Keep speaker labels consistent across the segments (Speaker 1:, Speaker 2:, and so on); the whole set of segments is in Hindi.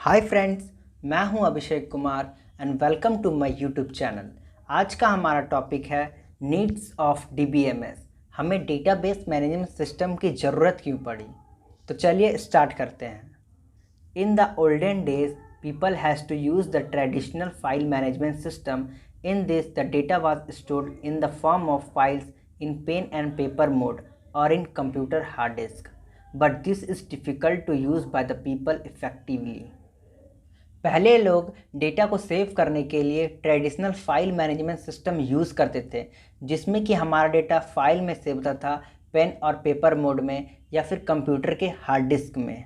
Speaker 1: हाय फ्रेंड्स, मैं हूं Abhishek Kumar and welcome to my YouTube channel. आज का हमारा टॉपिक है नीड्स ऑफ डीबीएमएस। हमें डेटाबेस मैनेजमेंट सिस्टम की ज़रूरत क्यों पड़ी। तो चलिए स्टार्ट करते हैं। In the olden days, people has to use the traditional file management system. In this, the data was stored in the form of files in pen and paper mode or in computer hard disk. But this is difficult to use by the people effectively. पहले लोग डेटा को सेव करने के लिए traditional file management system use करते थे, जिसमें कि हमारा डेटा फाइल में सेव होता था, पेन और पेपर मोड में या फिर कंप्यूटर के हार्ड डिस्क में,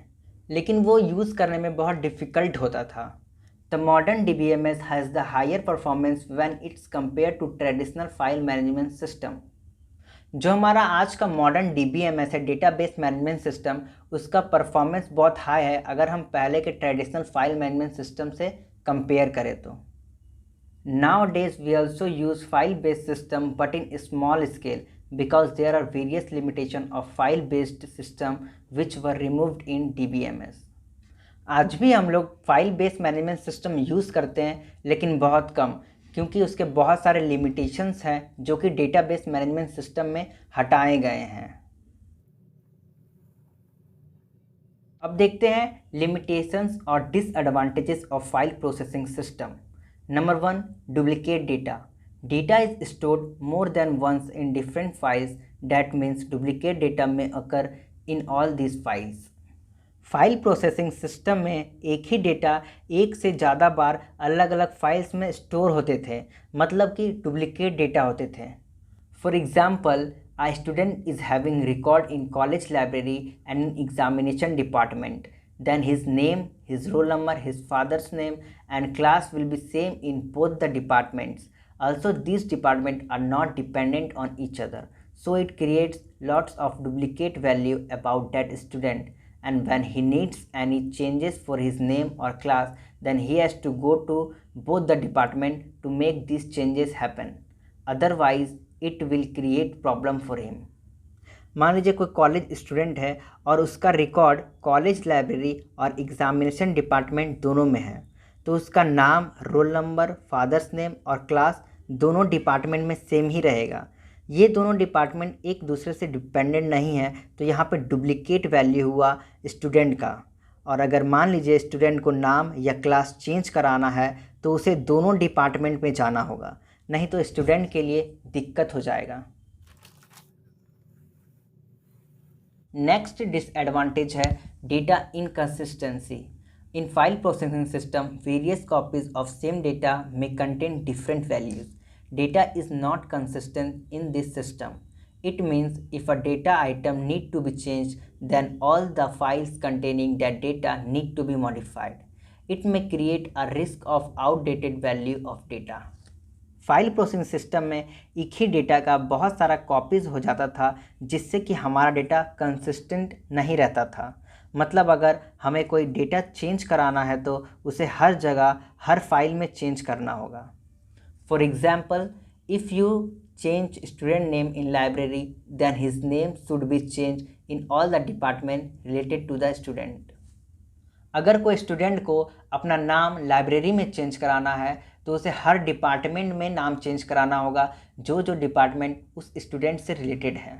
Speaker 1: लेकिन वो यूज़ करने में बहुत डिफ़िकल्ट होता था। The modern DBMS has the higher performance when it's compare to traditional file management system. जो हमारा आज का मॉडर्न DBMS है, डेटाबेस मैनेजमेंट सिस्टम, उसका परफॉर्मेंस बहुत हाई है अगर हम पहले के ट्रेडिशनल फाइल मैनेजमेंट सिस्टम से कंपेयर करें तो। Nowadays we also use file based system but in small scale because there are various limitations of file based system which were removed in DBMS। आज भी हम लोग file based management system use करते हैं, लेकिन बहुत कम, क्योंकि उसके बहुत सारे लिमिटेशंस हैं जो कि डेटाबेस मैनेजमेंट सिस्टम में हटाए गए हैं। अब देखते हैं लिमिटेशंस और disadvantages of file processing system. Number 1, duplicate data. Data is stored more than once in different files, that means duplicate data में occur in all these files. File processing system में एक ही डेटा एक से ज़्यादा बार अलग अलग फाइल्स में स्टोर होते थे, मतलब कि डुप्लीकेट डेटा होते थे। For example, a student is having record in college library and in examination department, then his name, his roll number, his father's name and class will be same in both the departments. Also these departments are not dependent on each other, so it creates lots of duplicate value about that student, and when he needs any changes for his name or class, then he has to go to both the department to make these changes happen. Otherwise it will create problem for him. मान लीजिए कोई कॉलेज स्टूडेंट है और उसका रिकॉर्ड कॉलेज लाइब्रेरी और एग्जामिनेशन डिपार्टमेंट दोनों में है, तो उसका नाम, रोल नंबर, फादर्स नेम और क्लास दोनों डिपार्टमेंट में सेम ही रहेगा। ये दोनों डिपार्टमेंट एक दूसरे से डिपेंडेंट नहीं है, तो यहाँ पे डुप्लीकेट वैल्यू हुआ स्टूडेंट का। और अगर मान लीजिए स्टूडेंट को नाम या क्लास चेंज कराना है तो उसे दोनों डिपार्टमेंट में जाना होगा, नहीं तो स्टूडेंट के लिए दिक्कत हो जाएगा। नेक्स्ट डिसएडवांटेज है data inconsistency. In file processing system various copies of same data में contain different values. Data is not consistent in this system. It means if a data item need to be change, then all the files containing that data need to be modified. It may create a risk of outdated value of data. File processing system में एक ही डेटा का बहुत सारा कॉपीज़ हो जाता था, जिससे कि हमारा डेटा कंसिस्टेंट नहीं रहता था। मतलब अगर हमें कोई डेटा चेंज कराना है तो उसे हर जगह हर फाइल में चेंज करना होगा। For example, if you change student name in library, then his name should be change in all the department related to the student. अगर कोई स्टूडेंट को अपना नाम लाइब्रेरी में चेंज कराना है तो उसे हर डिपार्टमेंट में नाम चेंज कराना होगा, जो डिपार्टमेंट उस स्टूडेंट से रिलेटेड है।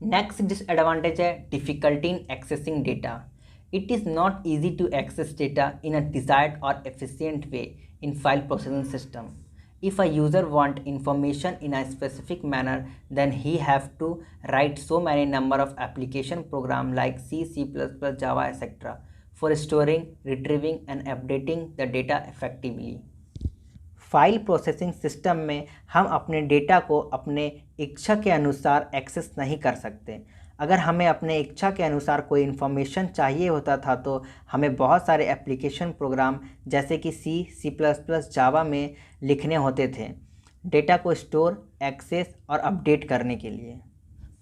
Speaker 1: नेक्स्ट डिसएडवांटेज है difficulty in accessing data. It is not easy to access data in a desired और efficient way in file processing system. If a user want information in a specific manner, then he have to write so many number of application program like C, C++, Java, etc. for storing, retrieving and updating the data effectively. File processing system में हम अपने डेटा को अपने इच्छा के अनुसार एक्सेस नहीं कर सकते। अगर हमें अपने इच्छा के अनुसार कोई इन्फॉर्मेशन चाहिए होता था तो हमें बहुत सारे एप्लीकेशन प्रोग्राम जैसे कि C, C++, जावा में लिखने होते थे डेटा को स्टोर, एक्सेस और अपडेट करने के लिए।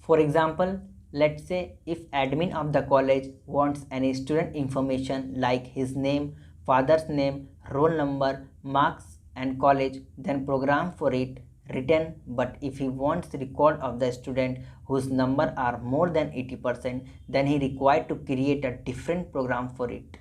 Speaker 1: For example, let's say if admin of the college wants any student information like his name, father's name, roll number, marks and college, then program for it written. But if he wants record of the student whose number are more than 80%, then he required to create a different program for it.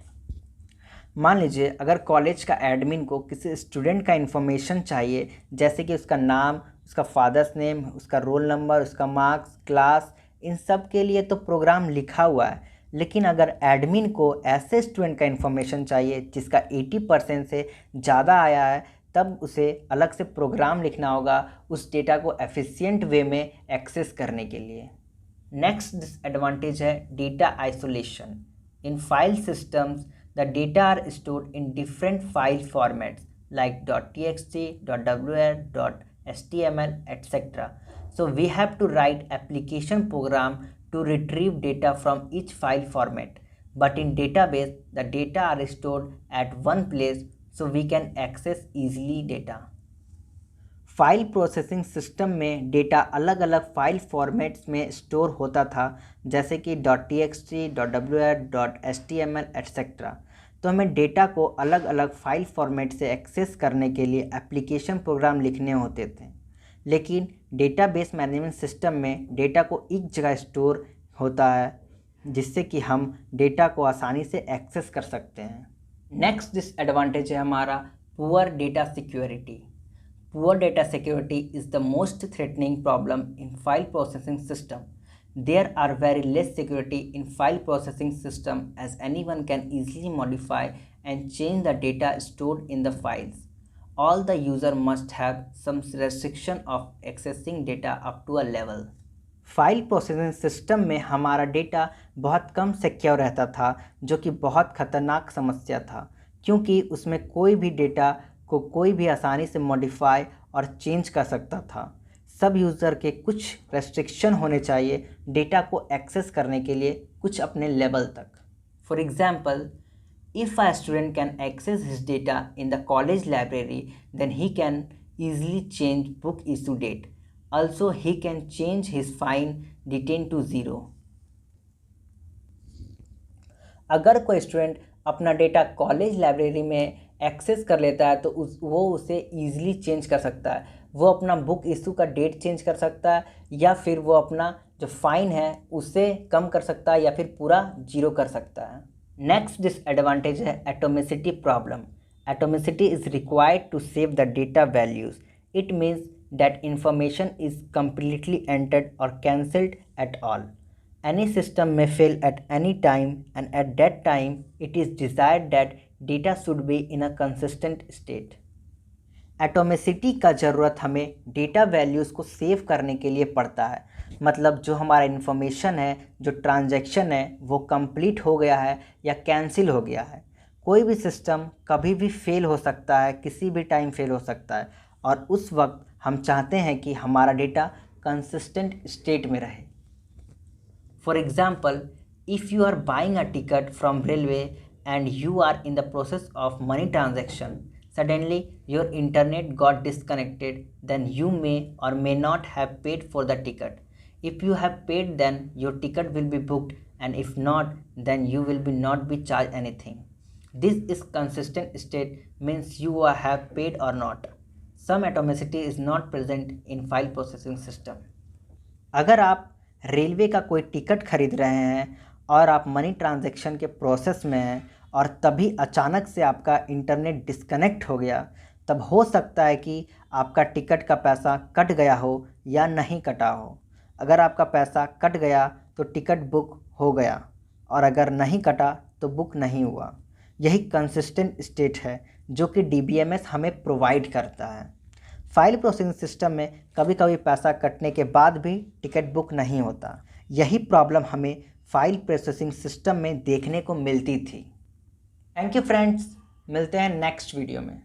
Speaker 1: मान लीजिए अगर कॉलेज का एडमिन को किसी स्टूडेंट का इन्फॉर्मेशन चाहिए, जैसे कि उसका नाम, उसका फादर्स नेम, उसका रोल नंबर, उसका मार्क्स, क्लास, इन सब के लिए तो प्रोग्राम लिखा हुआ है। लेकिन अगर एडमिन को ऐसे स्टूडेंट का इन्फॉर्मेशन चाहिए जिसका 80% से ज़्यादा आया है, तब उसे अलग से प्रोग्राम लिखना होगा उस डेटा को एफिशिएंट वे में एक्सेस करने के लिए। नेक्स्ट डिसएडवांटेज है data isolation. In file systems the data are stored in different file formats like .txt, .wr, .html, etc. So we have to write application program to retrieve data from each file format. But in database, the data are stored at one place so we can access easily data. File processing system में डेटा अलग अलग फाइल फॉर्मेट्स में स्टोर होता था, जैसे कि .txt, .wr, .html, etc. तो हमें डेटा को अलग अलग फाइल फॉर्मेट से एक्सेस करने के लिए एप्लीकेशन प्रोग्राम लिखने होते थे। लेकिन डेटाबेस मैनेजमेंट सिस्टम में डेटा को एक जगह स्टोर होता है, जिससे कि हम डेटा को आसानी से एक्सेस कर सकते हैं। नेक्स्ट डिसएडवांटेज है हमारा poor data security. Poor data security is the most threatening problem in file processing system. There are very less security in file processing system as anyone can easily modify and change the data stored in the files. All the user must have some restriction of accessing data up to a level. File processing system में हमारा डेटा बहुत कम सिक्योर रहता था, जो कि बहुत ख़तरनाक समस्या था, क्योंकि उसमें कोई भी डेटा को कोई भी आसानी से मॉडिफाई और चेंज कर सकता था। सब यूज़र के कुछ रेस्ट्रिक्शन होने चाहिए डेटा को एक्सेस करने के लिए, कुछ अपने लेवल तक। For example, if a student can access his data in the college library, then he can easily change book issue date. Also he can change his fine detain to 0। अगर कोई स्टूडेंट अपना डेटा कॉलेज लाइब्रेरी में एक्सेस कर लेता है तो वो उसे ईज़िली चेंज कर सकता है। वो अपना बुक इशू का डेट चेंज कर सकता है, या फिर वो अपना जो फ़ाइन है उसे कम कर सकता है, या फिर पूरा 0 कर सकता है। नेक्स्ट डिसएडवांटेज है atomicity problem. Atomicity is required to save the data values. It means that information is completely entered और cancelled at all. Any system may fail at any time, and at that time it is desired that data should be in a consistent state. Atomicity का ज़रूरत हमें डेटा वैल्यूज़ को सेव करने के लिए पड़ता है। मतलब जो हमारा इन्फॉर्मेशन है, जो ट्रांजैक्शन है, वो कंप्लीट हो गया है या कैंसिल हो गया है। कोई भी सिस्टम कभी भी फेल हो सकता है, किसी भी टाइम फेल हो सकता है, और उस वक्त हम चाहते हैं कि हमारा डेटा कंसिस्टेंट स्टेट में रहे। For example, if you are buying a ticket from railway and you are in the process of money transaction, suddenly your internet got disconnected, then you may or may not have paid for the ticket. If you have paid, then your ticket will be booked, and if not, then you will be not be charged anything. This is consistent state, means you have paid or not. Some atomicity is not present in file processing system. अगर आप रेलवे का कोई टिकट खरीद रहे हैं और आप मनी ट्रांजैक्शन के प्रोसेस में हैं और तभी अचानक से आपका इंटरनेट डिस्कनेक्ट हो गया, तब हो सकता है कि आपका टिकट का पैसा कट गया हो या नहीं कटा हो। अगर आपका पैसा कट गया तो टिकट बुक हो गया, और अगर नहीं कटा तो बुक नहीं हुआ। यही कंसिस्टेंट स्टेट है जो कि DBMS हमें प्रोवाइड करता है। फाइल प्रोसेसिंग सिस्टम में कभी कभी पैसा कटने के बाद भी टिकट बुक नहीं होता। यही प्रॉब्लम हमें फाइल प्रोसेसिंग सिस्टम में देखने को मिलती थी। थैंक यू फ्रेंड्स, मिलते हैं नेक्स्ट वीडियो में।